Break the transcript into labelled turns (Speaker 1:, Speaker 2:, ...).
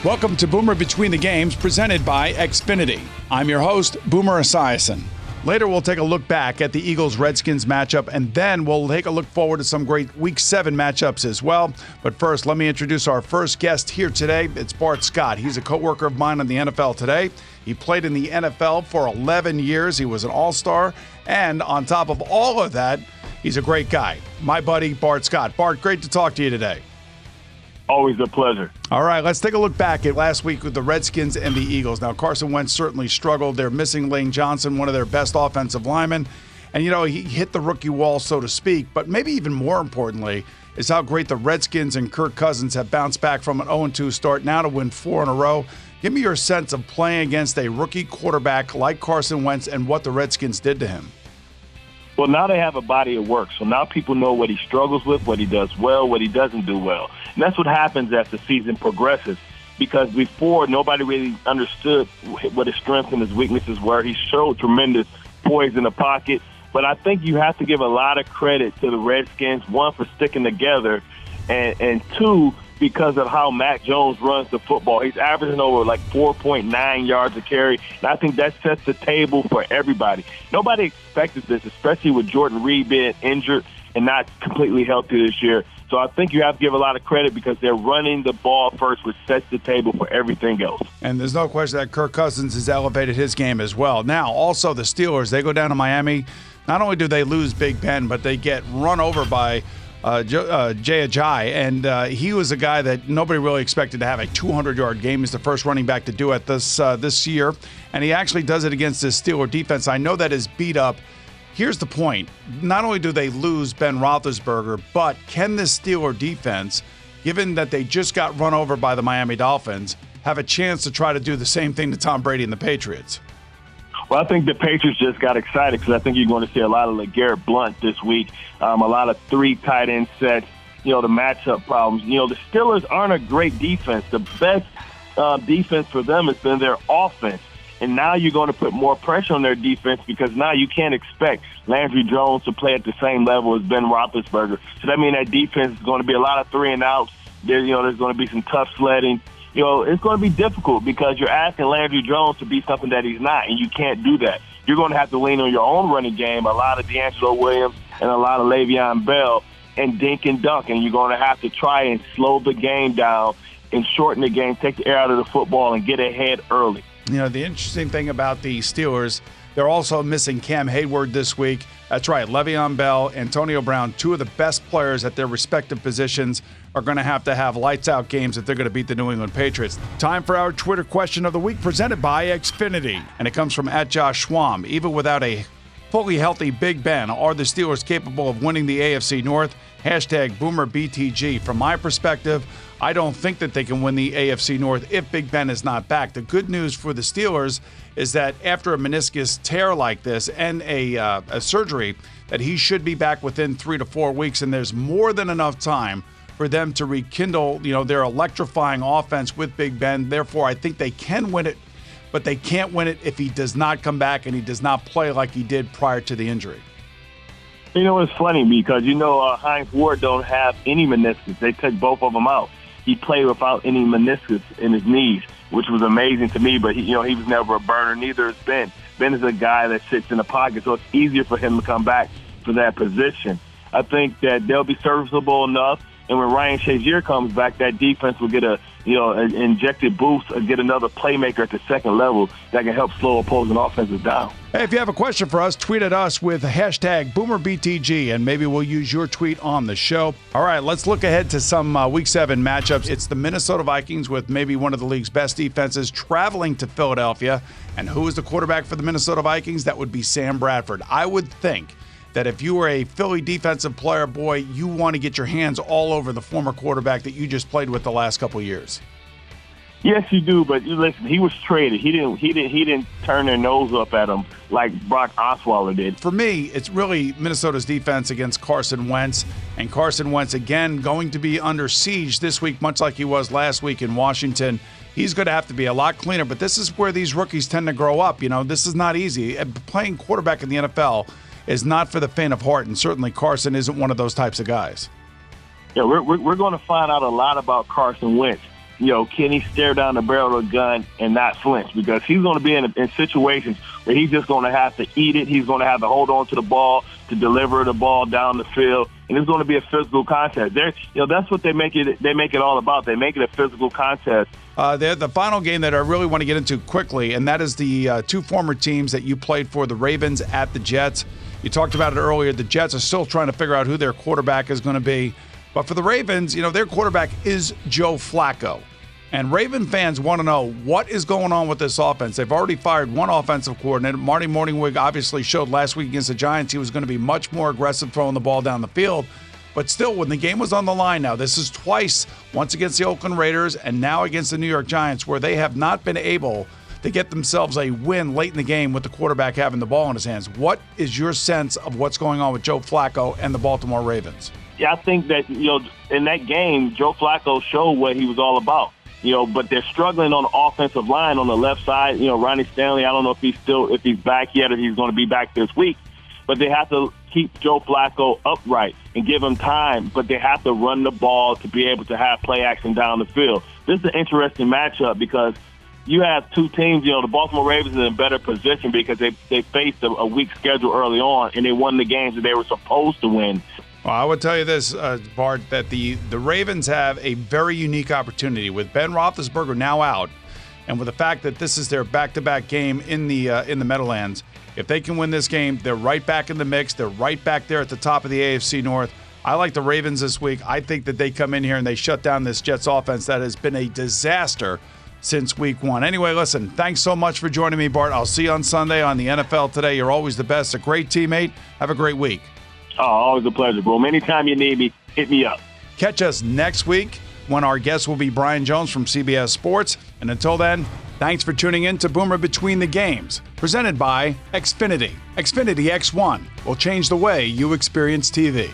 Speaker 1: Welcome to Boomer Between the Games, presented by Xfinity. I'm your host, Boomer Esiason. Later, we'll take a look back at the Eagles-Redskins matchup, and then we'll take a look forward to some great Week 7 matchups as well. But first, let me introduce our first guest here today. It's Bart Scott. He's a coworker of mine on the NFL Today. He played in the NFL for 11 years. He was an all-star. And on top of all of that, he's a great guy. My buddy, Bart Scott. Bart, great to talk to you today.
Speaker 2: Always a pleasure.
Speaker 1: All right, let's take a look back at last week with the Redskins and the Eagles. Now, Carson Wentz certainly struggled. They're missing Lane Johnson, one of their best offensive linemen. And, he hit the rookie wall, so to speak. But maybe even more importantly is how great the Redskins and Kirk Cousins have bounced back from an 0-2 start now to win 4 in a row. Give me your sense of playing against a rookie quarterback like Carson Wentz and what the Redskins did to him.
Speaker 2: Well, now they have a body of work, so now people know what he struggles with, what he does well, what he doesn't do well. And that's what happens as the season progresses, because before, nobody really understood what his strengths and his weaknesses were. He showed tremendous poise in the pocket, but I think you have to give a lot of credit to the Redskins, one, for sticking together, and two, because of how Mac Jones runs the football. He's averaging over like 4.9 yards a carry, and I think that sets the table for everybody. Nobody expected this, especially with Jordan Reed being injured and not completely healthy this year. So I think you have to give a lot of credit because they're running the ball first, which sets the table for everything else.
Speaker 1: And there's no question that Kirk Cousins has elevated his game as well. Now, also the Steelers, they go down to Miami. Not only do they lose Big Ben, but they get run over by Jay Ajayi, and he was a guy that nobody really expected to have a 200-yard game. He's the first running back to do it this year, and he actually does it against this Steeler defense. I know that is beat up. Here's the point. Not only do they lose Ben Roethlisberger, but can this Steeler defense, given that they just got run over by the Miami Dolphins, have a chance to try to do the same thing to Tom Brady and the Patriots?
Speaker 2: Well, I think the Patriots just got excited because I think you're going to see a lot of LeGarrette Blount this week, a lot of 3 tight end sets, the matchup problems. The Steelers aren't a great defense. The best defense for them has been their offense. And now you're going to put more pressure on their defense because now you can't expect Landry Jones to play at the same level as Ben Roethlisberger. So that means that defense is going to be a lot of 3-and-outs. There's going to be some tough sledding. It's going to be difficult because you're asking Landry Jones to be something that he's not, and you can't do that. You're going to have to lean on your own running game, a lot of D'Angelo Williams and a lot of Le'Veon Bell, and dink and dunk, and you're going to have to try and slow the game down and shorten the game, take the air out of the football, and get ahead early.
Speaker 1: The interesting thing about the Steelers, they're also missing Cam Hayward this week. That's right, Le'Veon Bell, Antonio Brown, 2 of the best players at their respective positions, are going to have lights-out games if they're going to beat the New England Patriots. Time for our Twitter question of the week, presented by Xfinity. And it comes from @JoshSwam. Even without a fully healthy Big Ben, are the Steelers capable of winning the AFC North? #BoomerBTG. From my perspective, I don't think that they can win the AFC North if Big Ben is not back. The good news for the Steelers is that after a meniscus tear like this and a surgery, that he should be back within 3 to 4 weeks, and there's more than enough time for them to rekindle, their electrifying offense with Big Ben. Therefore, I think they can win it, but they can't win it if he does not come back and he does not play like he did prior to the injury.
Speaker 2: It's funny because, Hines Ward don't have any meniscus. They took both of them out. He played without any meniscus in his knees, which was amazing to me, but he was never a burner. Neither is Ben. Ben is a guy that sits in the pocket, so it's easier for him to come back for that position. I think that they'll be serviceable enough, and when Ryan Shazier comes back, that defense will get an injected boost and get another playmaker at the second level that can help slow opposing offenses down.
Speaker 1: Hey, if you have a question for us, tweet at us with #BoomerBTG, and maybe we'll use your tweet on the show. All right, let's look ahead to some Week 7 matchups. It's the Minnesota Vikings with maybe one of the league's best defenses traveling to Philadelphia. And who is the quarterback for the Minnesota Vikings? That would be Sam Bradford. I would think that if you were a Philly defensive player, boy, you want to get your hands all over the former quarterback that you just played with the last couple of years.
Speaker 2: Yes, you do, but listen, he was traded. He didn't turn their nose up at him like Brock Osweiler did.
Speaker 1: For me, it's really Minnesota's defense against Carson Wentz, and Carson Wentz again going to be under siege this week, much like he was last week in Washington. He's going to have to be a lot cleaner, but this is where these rookies tend to grow up. This is not easy. Playing quarterback in the NFL is not for the faint of heart, and certainly Carson isn't one of those types of guys.
Speaker 2: Yeah, we're going to find out a lot about Carson Wentz can he stare down the barrel of a gun and not flinch? Because he's going to be in situations where he's just going to have to eat it. He's going to have to hold on to the ball to deliver the ball down the field, and it's going to be a physical contest. That's what they make it. They make it all about. They make it a physical contest.
Speaker 1: The final game that I really want to get into quickly, and that is the two former teams that you played for, the Ravens at the Jets. You talked about it earlier. The Jets are still trying to figure out who their quarterback is going to be. But for the Ravens, their quarterback is Joe Flacco. And Raven fans want to know what is going on with this offense. They've already fired one offensive coordinator. Marty Morningwig obviously showed last week against the Giants he was going to be much more aggressive throwing the ball down the field. But still, when the game was on the line now, this is twice, once against the Oakland Raiders and now against the New York Giants, where they have not been able to get themselves a win late in the game with the quarterback having the ball in his hands. What is your sense of what's going on with Joe Flacco and the Baltimore Ravens?
Speaker 2: Yeah, I think that, in that game, Joe Flacco showed what he was all about. But they're struggling on the offensive line on the left side. Ronnie Stanley, I don't know if he's back yet or he's going to be back this week. But they have to keep Joe Flacco upright and give him time. But they have to run the ball to be able to have play action down the field. This is an interesting matchup because you have two teams. The Baltimore Ravens are in a better position because they faced a weak schedule early on, and they won the games that they were supposed to win.
Speaker 1: Well, I would tell you this, Bart, that the Ravens have a very unique opportunity with Ben Roethlisberger now out, and with the fact that this is their back-to-back game in the Meadowlands. If they can win this game, they're right back in the mix. They're right back there at the top of the AFC North. I like the Ravens this week. I think that they come in here and they shut down this Jets offense that has been a disaster since week one. Anyway, listen, thanks so much for joining me, Bart. I'll see you on Sunday on the NFL Today. You're always the best. A great teammate. Have a great week.
Speaker 2: Oh, always a pleasure, bro. Anytime you need me, hit me up.
Speaker 1: Catch us next week when our guest will be Brian Jones from CBS Sports. And until then, thanks for tuning in to Boomer Between the Games, presented by Xfinity. Xfinity X1 will change the way you experience TV.